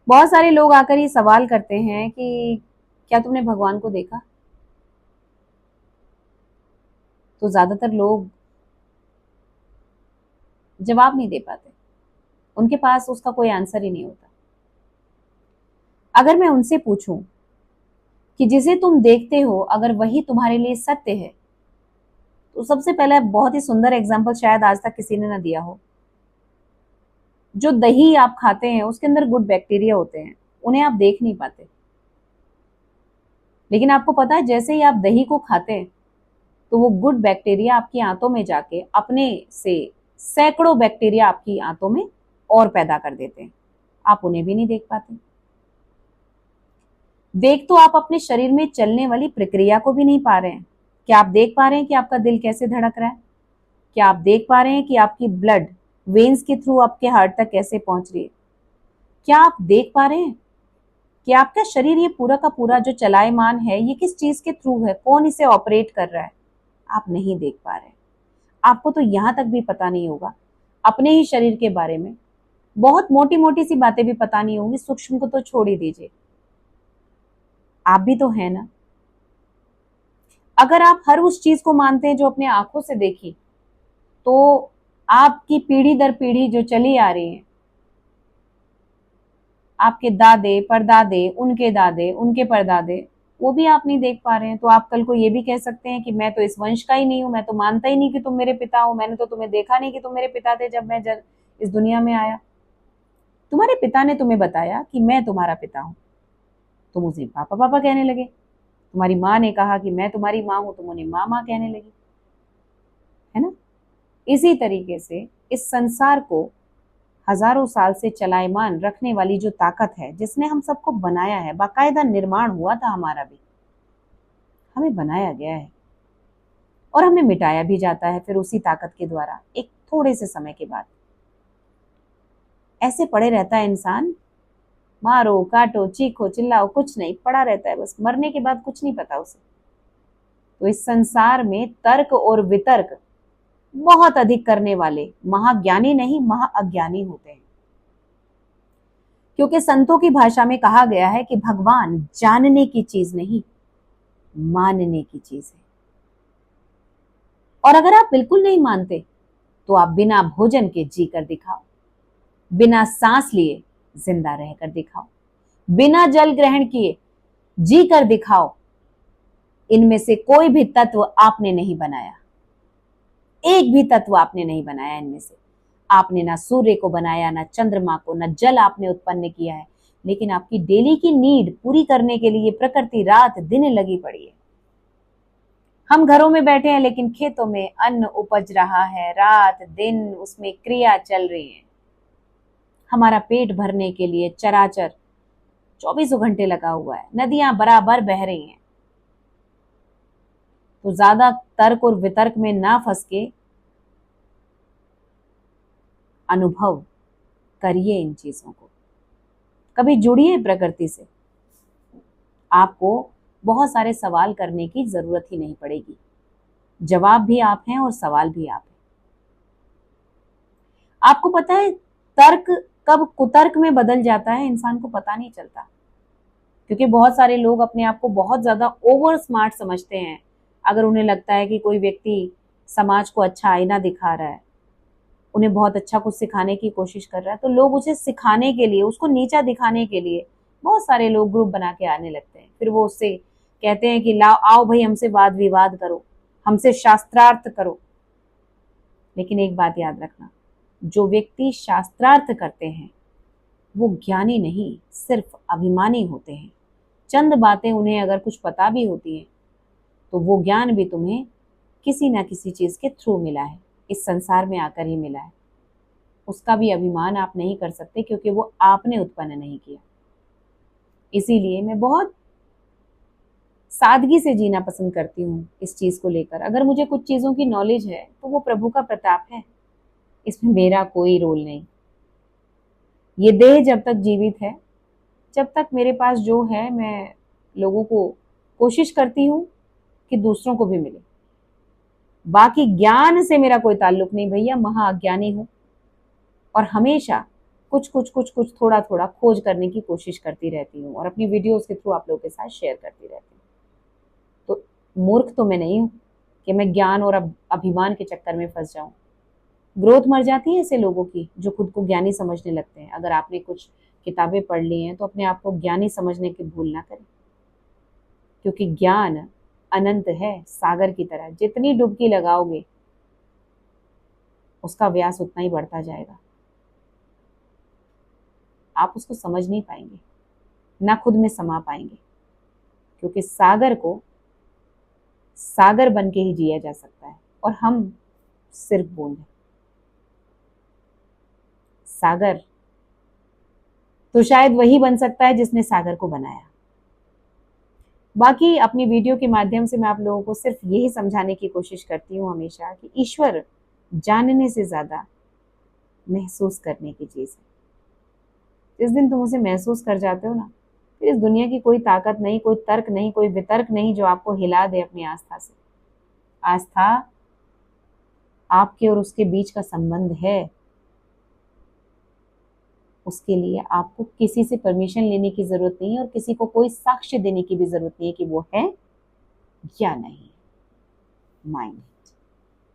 बहुत सारे लोग आकर ये सवाल करते हैं कि क्या तुमने भगवान को देखा? तो ज्यादातर लोग जवाब नहीं दे पाते, उनके पास उसका कोई आंसर ही नहीं होता। अगर मैं उनसे पूछूं कि जिसे तुम देखते हो अगर वही तुम्हारे लिए सत्य है, तो सबसे पहले बहुत ही सुंदर एग्जाम्पल शायद आज तक किसी ने ना दिया हो। जो दही आप खाते हैं उसके अंदर गुड बैक्टीरिया होते हैं, उन्हें आप देख नहीं पाते, लेकिन आपको पता है जैसे ही आप दही को खाते हैं तो वो गुड बैक्टीरिया आपकी आंतों में जाके अपने से सैकड़ों बैक्टीरिया आपकी आंतों में और पैदा कर देते हैं, आप उन्हें भी नहीं देख पाते। देख तो आप अपने शरीर में चलने वाली प्रक्रिया को भी नहीं पा रहे हैं। क्या आप देख पा रहे हैं कि आपका दिल कैसे धड़क रहा है? क्या आप देख पा रहे हैं कि आपकी ब्लड वेन्स के थ्रू आपके हार्ट तक कैसे पहुंच रही है? क्या आप देख पा रहे हैं कि आपका शरीर ये पूरा का पूरा जो चलायमान है ये किस चीज के थ्रू है, कौन इसे ऑपरेट कर रहा है? आप नहीं देख पा रहे। आपको तो यहां तक भी पता नहीं होगा अपने ही शरीर के बारे में, बहुत मोटी मोटी सी बातें भी पता नहीं होंगी, सूक्ष्म को तो छोड़ ही दीजिए। आप भी तो है ना। अगर आप हर उस चीज को मानते हैं जो अपने आंखों से देखी, तो आपकी पीढ़ी दर पीढ़ी जो चली आ रही है, आपके दादे परदादे उनके परदादे, वो भी आप नहीं देख पा रहे हैं। तो आप कल को ये भी कह सकते हैं कि मैं तो इस वंश का ही नहीं हूं, मैं तो मानता ही नहीं कि तुम मेरे पिता हो, मैंने तो तुम्हें देखा नहीं कि तुम मेरे पिता थे जब मैं इस दुनिया में आया। तुम्हारे पिता ने तुम्हें बताया कि मैं तुम्हारा पिता हूं, तुम उसे पापा पापा कहने लगे। तुम्हारी माँ ने कहा कि मैं तुम्हारी माँ हूं, तुम उन्हें माँ माँ कहने लगी, है ना। इसी तरीके से इस संसार को हजारों साल से चलायमान रखने वाली जो ताकत है, जिसने हम सबको बनाया है, बाकायदा निर्माण हुआ था हमारा भी, हमें बनाया गया है और हमें मिटाया भी जाता है फिर उसी ताकत के द्वारा एक थोड़े से समय के बाद। ऐसे पड़े रहता है इंसान, मारो काटो चीखो चिल्लाओ, कुछ नहीं, पड़ा रहता है बस, मरने के बाद कुछ नहीं पता उसे। तो इस संसार में तर्क और वितर्क बहुत अधिक करने वाले महाज्ञानी नहीं महाअज्ञानी होते हैं, क्योंकि संतों की भाषा में कहा गया है कि भगवान जानने की चीज नहीं, मानने की चीज है। और अगर आप बिल्कुल नहीं मानते तो आप बिना भोजन के जी कर दिखाओ, बिना सांस लिए जिंदा रहकर दिखाओ, बिना जल ग्रहण किए जी कर दिखाओ। इनमें से कोई भी तत्व आपने नहीं बनाया, एक भी तत्व आपने नहीं बनाया इनमें से। आपने ना सूर्य को बनाया, ना चंद्रमा को, ना जल आपने उत्पन्न किया है, लेकिन आपकी डेली की नीड पूरी करने के लिए प्रकृति रात दिन लगी पड़ी है। हम घरों में बैठे हैं लेकिन खेतों में अन्न उपज रहा है, रात दिन उसमें क्रिया चल रही है। हमारा पेट भरने के लिए चराचर चौबीसों घंटे लगा हुआ है, नदियां बराबर बह रही हैं। तो ज्यादा तर्क और वितर्क में ना फंस के अनुभव करिए इन चीजों को, कभी जुड़िए प्रकृति से। आपको बहुत सारे सवाल करने की जरूरत ही नहीं पड़ेगी, जवाब भी आप हैं और सवाल भी आप हैं। आपको पता है तर्क कब कुतर्क में बदल जाता है, इंसान को पता नहीं चलता, क्योंकि बहुत सारे लोग अपने आप को बहुत ज्यादा ओवर स्मार्ट समझते हैं। अगर उन्हें लगता है कि कोई व्यक्ति समाज को अच्छा आईना दिखा रहा है, उन्हें बहुत अच्छा कुछ सिखाने की कोशिश कर रहा है, तो लोग उसे सिखाने के लिए, उसको नीचा दिखाने के लिए बहुत सारे लोग ग्रुप बना के आने लगते हैं। फिर वो उससे कहते हैं कि लाओ आओ भाई हमसे वाद विवाद करो, हमसे शास्त्रार्थ करो। लेकिन एक बात याद रखना, जो व्यक्ति शास्त्रार्थ करते हैं वो ज्ञानी नहीं, सिर्फ अभिमानी होते हैं। चंद बातें उन्हें अगर कुछ पता भी होती हैं तो वो ज्ञान भी तुम्हें किसी ना किसी चीज के थ्रू मिला है, इस संसार में आकर ही मिला है। उसका भी अभिमान आप नहीं कर सकते क्योंकि वो आपने उत्पन्न नहीं किया। इसीलिए मैं बहुत सादगी से जीना पसंद करती हूँ इस चीज को लेकर। अगर मुझे कुछ चीजों की नॉलेज है तो वो प्रभु का प्रताप है, इसमें मेरा कोई रोल नहीं। ये देह जब तक जीवित है, जब तक मेरे पास जो है, मैं लोगों को कोशिश करती हूँ कि दूसरों को भी मिले। बाकी ज्ञान से मेरा कोई ताल्लुक नहीं भैया, महाअज्ञानी हूं और हमेशा कुछ कुछ कुछ कुछ थोड़ा थोड़ा खोज करने की कोशिश करती रहती हूँ और अपनी वीडियोस के थ्रू आप लोगों के साथ शेयर करती रहती हूँ। तो मूर्ख तो मैं नहीं हूँ कि मैं ज्ञान और अभिमान के चक्कर में फंस जाऊं। ग्रोथ मर जाती है ऐसे लोगों की जो खुद को ज्ञानी समझने लगते हैं। अगर आपने कुछ किताबें पढ़ ली हैं तो अपने आप को ज्ञानी समझने की भूल ना करें, क्योंकि ज्ञान अनंत है, सागर की तरह। जितनी डुबकी लगाओगे उसका व्यास उतना ही बढ़ता जाएगा। आप उसको समझ नहीं पाएंगे, ना खुद में समा पाएंगे, क्योंकि सागर को सागर बन के ही जिया जा सकता है और हम सिर्फ बूंद हैं। सागर तो शायद वही बन सकता है जिसने सागर को बनाया। बाकी अपनी वीडियो के माध्यम से मैं आप लोगों को सिर्फ यही समझाने की कोशिश करती हूँ हमेशा कि ईश्वर जानने से ज्यादा महसूस करने की चीज है। जिस दिन तुम उसे महसूस कर जाते हो ना, फिर इस दुनिया की कोई ताकत नहीं, कोई तर्क नहीं, कोई वितर्क नहीं जो आपको हिला दे अपनी आस्था से। आस्था आपके और उसके बीच का संबंध है। उसके लिए आपको किसी से परमिशन लेने की जरूरत नहीं है और किसी को कोई साक्ष्य देने की भी जरूरत नहीं है कि वो है या नहीं। माइंड